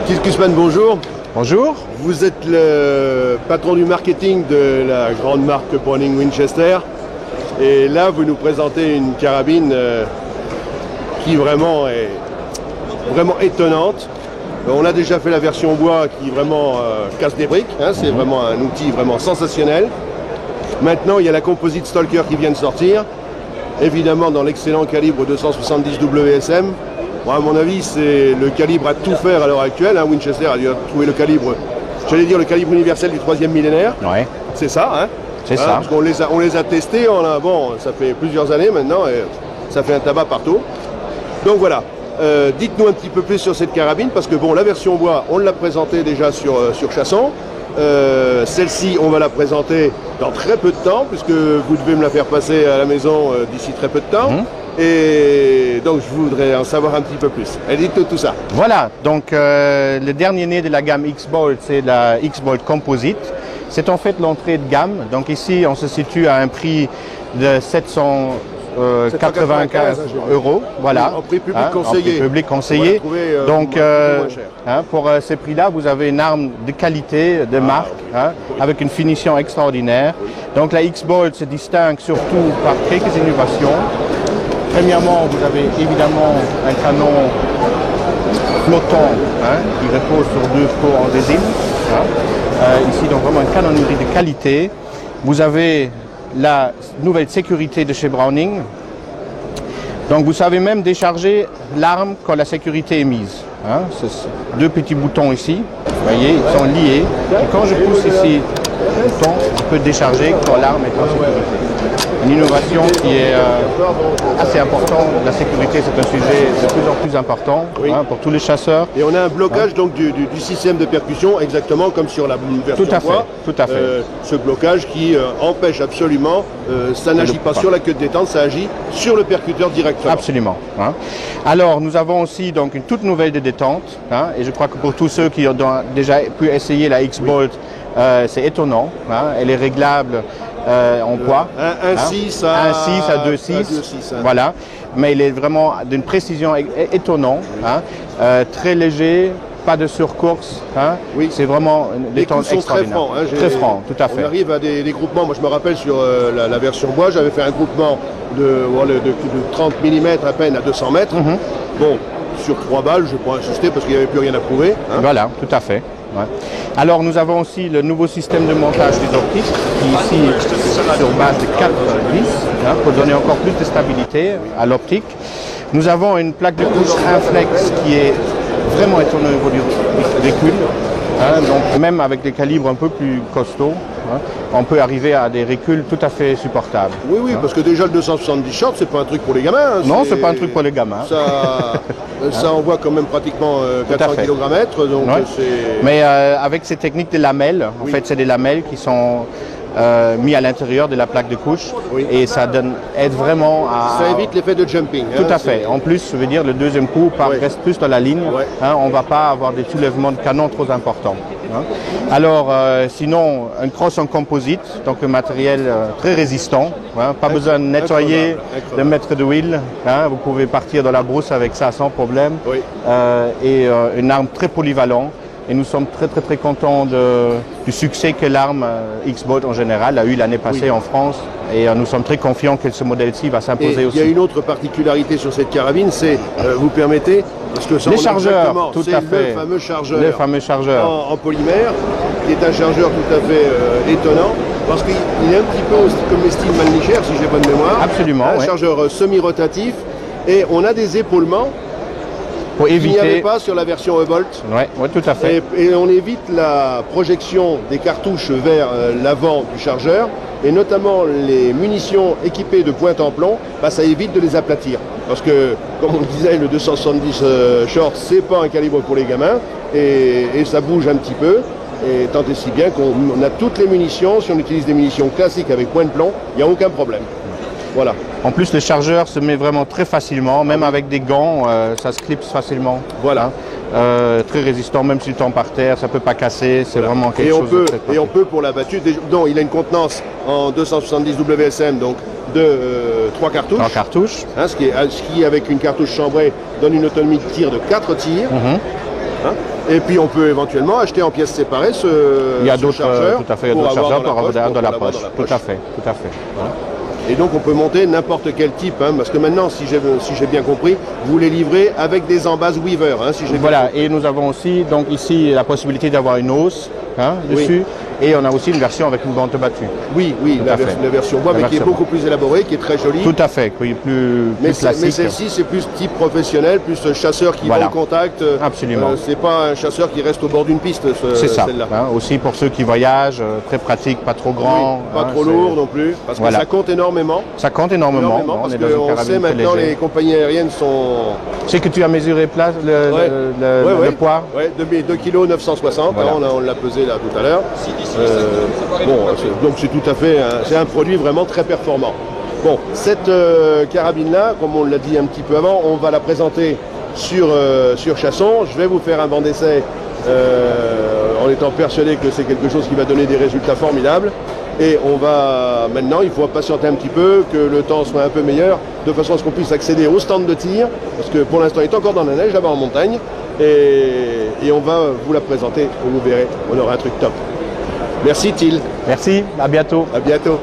Keith Kussman, bonjour. Bonjour. Vous êtes le patron du marketing de la grande marque Browning Winchester. Et là, vous nous présentez une carabine qui vraiment est étonnante. On a déjà fait la version bois qui vraiment casse des briques. Hein, c'est vraiment un outil vraiment sensationnel. Maintenant, il y a la composite Stalker qui vient de sortir. Évidemment, dans l'excellent calibre 270 WSM. Bon, à mon avis, c'est le calibre à tout faire à l'heure actuelle. Hein. Winchester a dû trouver le calibre, j'allais dire le calibre universel du 3e millénaire. Ouais. C'est ça, hein. C'est ça. Parce qu'on les a testés, ça fait plusieurs années maintenant, et ça fait un tabac partout. Donc voilà, dites-nous un petit peu plus sur cette carabine, parce que bon, la version bois, on l'a présentée déjà sur Chasson. Celle-ci, on va la présenter dans très peu de temps, puisque vous devez me la faire passer à la maison d'ici très peu de temps. Et donc je voudrais en savoir un petit peu plus. Dites-nous tout ça. Voilà, donc le dernier né de la gamme X-Bolt, c'est la X-Bolt Composite. C'est en fait l'entrée de gamme. Donc ici, on se situe à un prix de 795 €. Voilà. En prix public conseillé. En prix public conseillé. Donc pour ces prix-là, vous avez une arme de qualité, de marque, avec une finition extraordinaire. Donc la X-Bolt se distingue surtout par quelques innovations. Premièrement, vous avez évidemment un canon flottant qui repose sur deux flots en résine. Ici, donc vraiment une canonnerie de qualité. Vous avez la nouvelle sécurité de chez Browning. Donc vous savez même décharger l'arme quand la sécurité est mise. Deux petits boutons ici, vous voyez, ils sont liés. Et quand je pousse ici le bouton, je peux décharger quand l'arme est en sécurité. Une innovation qui est assez importante. La sécurité, c'est un sujet de plus en plus important pour tous les chasseurs. Et on a un blocage donc du système de percussion, exactement comme sur la version bois. Tout à fait. Ce blocage qui empêche absolument, ça n'agit pas sur la queue de détente, ça agit sur le percuteur directement. Absolument. Alors, nous avons aussi donc une toute nouvelle de détente. Et je crois que pour tous ceux qui ont déjà pu essayer la X-Bolt, c'est étonnant. Elle est réglable en poids. 1,6 à 2,6. Voilà. Mais il est vraiment d'une précision étonnante. Très léger, pas de surcourse. Oui. C'est vraiment une détente extraordinaire. Très franc, tout à fait. On arrive à des groupements. Moi, je me rappelle sur la version bois, j'avais fait un groupement de 30 mm à peine à 200 mètres. Bon, sur 3 balles, je ne vais pas insister parce qu'il n'y avait plus rien à prouver. Voilà, tout à fait. Alors nous avons aussi le nouveau système de montage des optiques qui ici sur base de 4 vis pour donner encore plus de stabilité à l'optique. Nous avons une plaque de couche Inflex qui est vraiment étonnante au niveau du véhicule. Donc même avec des calibres un peu plus costauds, on peut arriver à des reculs tout à fait supportables. Oui, parce que déjà le 270 short, c'est pas un truc pour les gamins. Non, c'est pas un truc pour les gamins. Ça envoie quand même pratiquement 400 km/h. Donc mais avec ces techniques de lamelles, en fait c'est des lamelles qui sont mis à l'intérieur de la plaque de couche et ça aide vraiment à... Ça évite l'effet de jumping. Tout à fait. En plus, je veux dire, le deuxième coup reste plus dans la ligne. On ne va pas avoir des soulèvements de canon trop importants. Alors, sinon, un cross en composite, donc un matériel très résistant. Pas besoin de nettoyer, de mettre de l'huile. Vous pouvez partir dans la brousse avec ça sans problème. Et une arme très polyvalente. Et nous sommes très contents du succès que l'arme X-Bolt en général a eu l'année passée en France. Et nous sommes très confiants que ce modèle-ci va s'imposer aussi. Il y a une autre particularité sur cette carabine, c'est, vous permettez, parce que ça les chargeurs, tout à fait. Le fameux chargeur en polymère, qui est un chargeur tout à fait étonnant, parce qu'il est un petit peu comme les styles Mannlicher, si j'ai bonne mémoire. Absolument. Un chargeur semi-rotatif, et on a des épaulements. Pour éviter... Il n'y avait pas sur la version Bolt. Oui, tout à fait. Et on évite la projection des cartouches vers l'avant du chargeur, et notamment les munitions équipées de pointe en plomb, ça évite de les aplatir. Parce que, comme on le disait, le 270 short, c'est pas un calibre pour les gamins, et ça bouge un petit peu. Et tant et si bien qu'on a toutes les munitions, si on utilise des munitions classiques avec point de plomb, il n'y a aucun problème. Voilà. En plus, le chargeur se met vraiment très facilement, même avec des gants, ça se clipse facilement. Voilà. Très résistant, même si le temps par terre, ça ne peut pas casser, c'est vraiment quelque chose de très pratique. Et on peut pour la battue, non, il a une contenance en 270 WSM, donc de 3 cartouches. 3 cartouches. Ce qui avec une cartouche chambrée donne une autonomie de tir de 4 tirs. Hein. Et puis on peut éventuellement acheter en pièces séparées ce Il y a d'autres chargeur. Tout à fait, il y a d'autres chargeurs pour avoir dans la poche. Tout à fait. Voilà. Et donc on peut monter n'importe quel type, hein, parce que maintenant, si j'ai bien compris, vous les livrez avec des embases Weaver. Hein, si voilà, et nous avons aussi donc ici la possibilité d'avoir une hausse dessus, et on a aussi une version avec une bande battue. Oui, la version bois, mais qui est beaucoup plus élaborée, qui est très jolie. Tout à fait, qui est plus classique. Mais celle-ci, c'est plus type professionnel, plus chasseur qui va au contact. Absolument. C'est pas un chasseur qui reste au bord d'une piste, c'est ça. Aussi pour ceux qui voyagent, très pratique, pas trop grand. Oui, pas trop lourd non plus, parce que ça compte énormément. Ça compte énormément. Parce qu'on sait maintenant, les compagnies aériennes sont... C'est que tu as mesuré le poids. Oui, 2 kg 960, voilà. On l'a pesé là tout à l'heure. Donc c'est tout à fait, c'est un produit vraiment très performant. Bon, cette carabine-là, comme on l'a dit un petit peu avant, on va la présenter sur Chasson. Je vais vous faire un banc d'essai en étant persuadé que c'est quelque chose qui va donner des résultats formidables. Et on va maintenant, il faut patienter un petit peu, que le temps soit un peu meilleur, de façon à ce qu'on puisse accéder au stand de tir, parce que pour l'instant il est encore dans la neige là-bas en montagne, et on va vous la présenter, vous verrez, on aura un truc top. Merci Thiel. Merci, à bientôt. À bientôt.